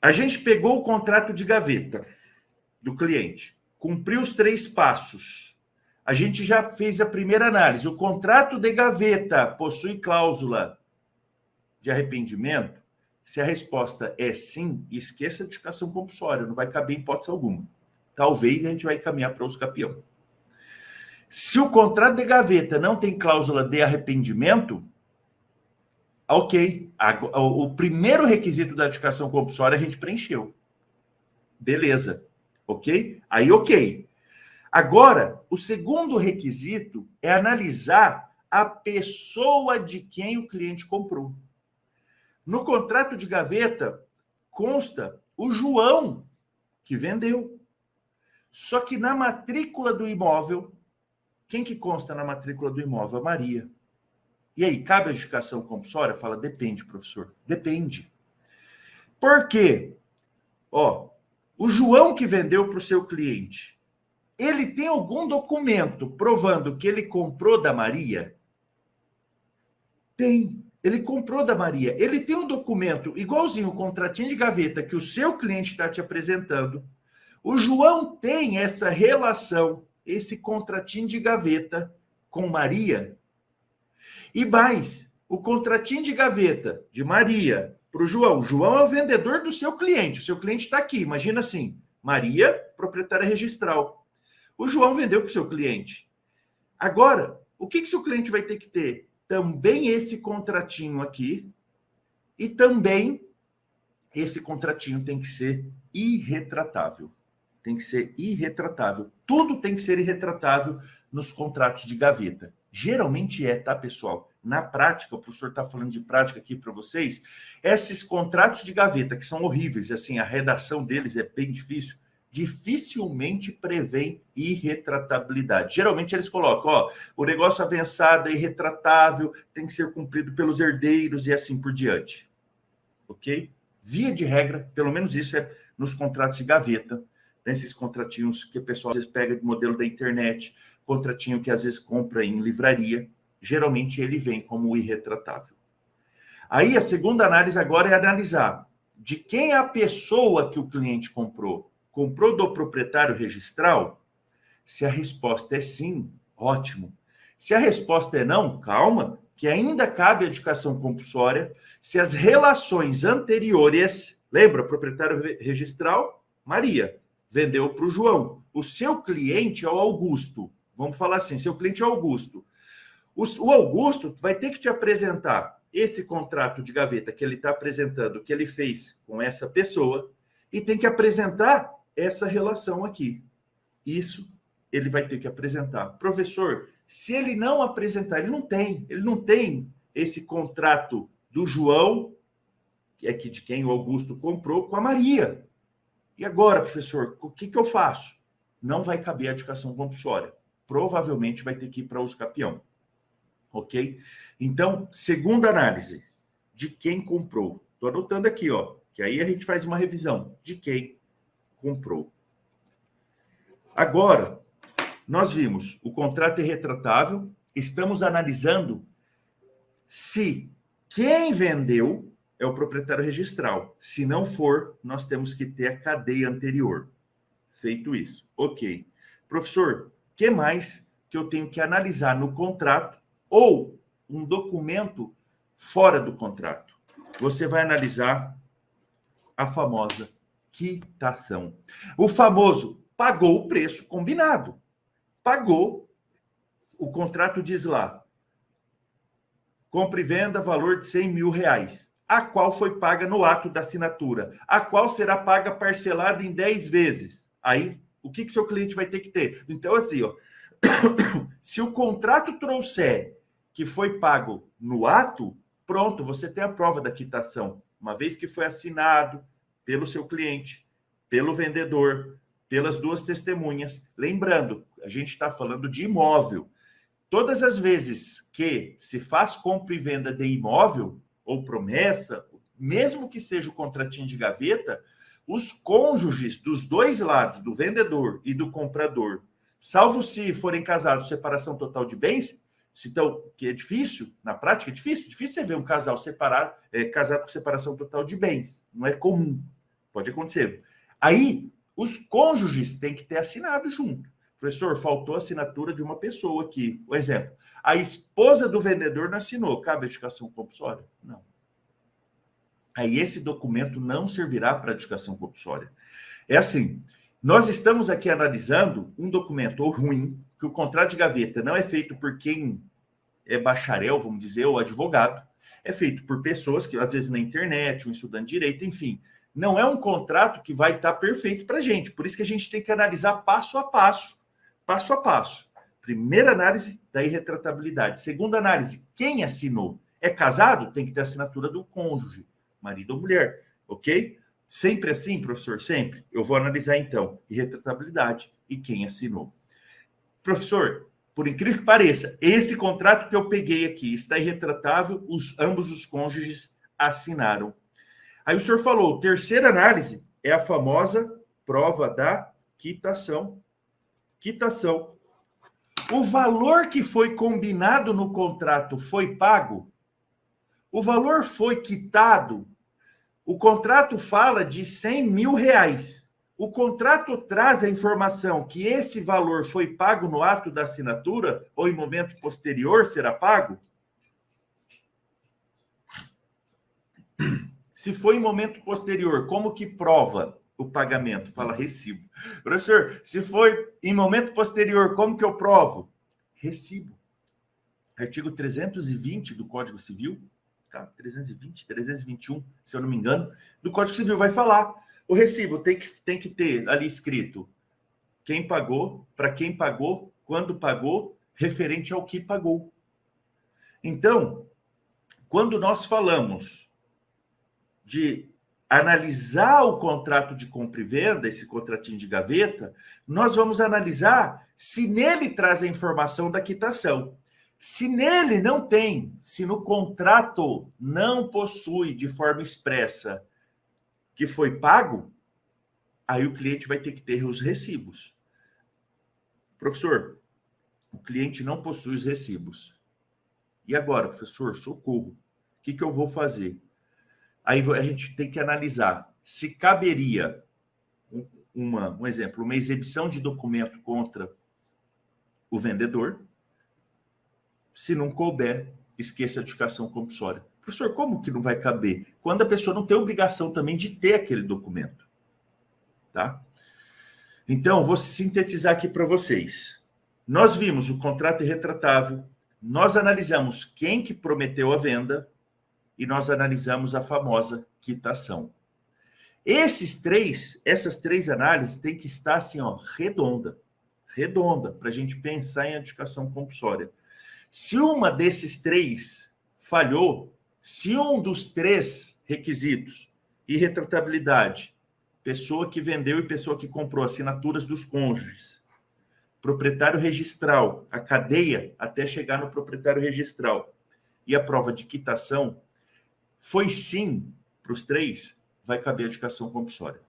A gente pegou o contrato de gaveta do cliente, cumpriu os 3 passos. A gente já fez a primeira análise. O contrato de gaveta possui cláusula de arrependimento? Se a resposta é sim, esqueça a dedicação compulsória, não vai caber em hipótese alguma. Talvez a gente vai caminhar para uso capião. Se o contrato de gaveta não tem cláusula de arrependimento, ok. O primeiro requisito da dedicação compulsória a gente preencheu. Beleza. Ok? Aí, ok. Agora, o segundo requisito é analisar a pessoa de quem o cliente comprou. No contrato de gaveta, consta o João que vendeu. Só que na matrícula do imóvel, quem que consta na matrícula do imóvel? A Maria. E aí, cabe a dedicação compulsória? Fala, depende, professor. Depende. Por quê? Ó, o João que vendeu para o seu cliente, ele tem algum documento provando que ele comprou da Maria? Tem. Ele comprou da Maria. Ele tem um documento igualzinho o contratinho de gaveta que o seu cliente está te apresentando. O João tem essa relação, esse contratinho de gaveta com Maria. E mais, o contratinho de gaveta de Maria para o João. O João é o vendedor do seu cliente. O seu cliente está aqui. Imagina assim, Maria, proprietária registral. O João vendeu para o seu cliente. Agora, o que o seu cliente vai ter que ter? Também esse contratinho aqui e também esse contratinho tem que ser irretratável. Tem que ser irretratável. Tudo tem que ser irretratável nos contratos de gaveta. Geralmente é, tá, pessoal? Na prática, o professor está falando de prática aqui para vocês, esses contratos de gaveta, que são horríveis, assim, a redação deles é bem difícil, dificilmente prevêem irretratabilidade. Geralmente eles colocam, ó, o negócio avançado é irretratável, tem que ser cumprido pelos herdeiros e assim por diante. Ok? Via de regra, pelo menos isso é nos contratos de gaveta, nesses contratinhos que o pessoal às vezes pega de modelo da internet, contratinho que às vezes compra em livraria, geralmente ele vem como irretratável. Aí a segunda análise agora é analisar de quem é a pessoa que o cliente comprou. Comprou do proprietário registral? Se a resposta é sim, ótimo. Se a resposta é não, calma, que ainda cabe a dedicação compulsória. Se as relações anteriores, lembra, proprietário registral, Maria, vendeu para o João. O seu cliente é o Augusto. Vamos falar assim, seu cliente é o Augusto. O Augusto vai ter que te apresentar esse contrato de gaveta que ele está apresentando, que ele fez com essa pessoa, e tem que apresentar essa relação aqui. Isso ele vai ter que apresentar. Professor, se ele não apresentar, ele não tem esse contrato do João, que é de quem o Augusto comprou, com a Maria. E agora, professor, o que eu faço? Não vai caber a dedicação compulsória. Provavelmente vai ter que ir para uso capião. Ok? Então, segunda análise, de quem comprou. Estou anotando aqui, ó, que aí a gente faz uma revisão de quem comprou. Agora, nós vimos o contrato irretratável, estamos analisando se quem vendeu é o proprietário registral. Se não for, nós temos que ter a cadeia anterior. Feito isso. Ok. Professor, o que mais que eu tenho que analisar no contrato ou um documento fora do contrato? Você vai analisar a famosa quitação. O famoso pagou o preço combinado. Pagou, o contrato diz lá, compra e venda, valor de R$100.000, a qual foi paga no ato da assinatura, a qual será paga parcelada em 10 vezes. Aí, o que seu cliente vai ter que ter? Então, assim, ó, se o contrato trouxer que foi pago no ato, pronto, você tem a prova da quitação. Uma vez que foi assinado pelo seu cliente, pelo vendedor, pelas duas testemunhas. Lembrando, a gente está falando de imóvel. Todas as vezes que se faz compra e venda de imóvel, ou promessa, mesmo que seja o contratinho de gaveta, os cônjuges dos dois lados, do vendedor e do comprador, salvo se forem casados, separação total de bens, que é difícil, na prática é difícil você ver um casal casado com separação total de bens, não é comum. Pode acontecer. Aí, os cônjuges têm que ter assinado junto. Professor, faltou a assinatura de uma pessoa aqui. Por exemplo, a esposa do vendedor não assinou. Cabe edificação compulsória? Não. Aí esse documento não servirá para edificação compulsória. É assim, nós estamos aqui analisando um documento ruim, que o contrato de gaveta não é feito por quem é bacharel, vamos dizer, ou advogado. É feito por pessoas que, às vezes, na internet, um estudante de direito, enfim. Não é um contrato que vai estar perfeito para a gente. Por isso que a gente tem que analisar passo a passo. Passo a passo. Primeira análise da irretratabilidade. Segunda análise, quem assinou? É casado? Tem que ter a assinatura do cônjuge, marido ou mulher, ok? Sempre assim, professor? Sempre. Eu vou analisar, então, irretratabilidade e quem assinou. Professor, por incrível que pareça, esse contrato que eu peguei aqui está irretratável, ambos os cônjuges assinaram. Aí o senhor falou, terceira análise é a famosa prova da quitação. Quitação. O valor que foi combinado no contrato foi pago? O valor foi quitado? O contrato fala de 100 mil reais. O contrato traz a informação que esse valor foi pago no ato da assinatura ou em momento posterior será pago? Se foi em momento posterior, como que prova o pagamento? Fala recibo. Professor, se foi em momento posterior, como que eu provo? Recibo. Artigo 320 do Código Civil, tá? 320, 321, se eu não me engano, do Código Civil vai falar. O recibo tem que ter ali escrito quem pagou, para quem pagou, quando pagou, referente ao que pagou. Então, quando nós falamos de analisar o contrato de compra e venda, esse contratinho de gaveta, nós vamos analisar se nele traz a informação da quitação. Se nele não tem, se no contrato não possui de forma expressa que foi pago, aí o cliente vai ter que ter os recibos. Professor, o cliente não possui os recibos. E agora, professor, socorro. O que eu vou fazer? Aí a gente tem que analisar se caberia um exemplo, uma exibição de documento contra o vendedor. Se não couber, esqueça a edificação compulsória. Professor, como que não vai caber? Quando a pessoa não tem obrigação também de ter aquele documento. Tá? Então, vou sintetizar aqui para vocês. Nós vimos o contrato irretratável, nós analisamos quem que prometeu a venda, e nós analisamos a famosa quitação. Essas três análises têm que estar assim, ó, redonda, para a gente pensar em edificação compulsória. Se uma desses três falhou, se um dos três requisitos, irretratabilidade, pessoa que vendeu e pessoa que comprou, assinaturas dos cônjuges, proprietário registral, a cadeia até chegar no proprietário registral, e a prova de quitação, foi sim para os três, vai caber a edificação compulsória.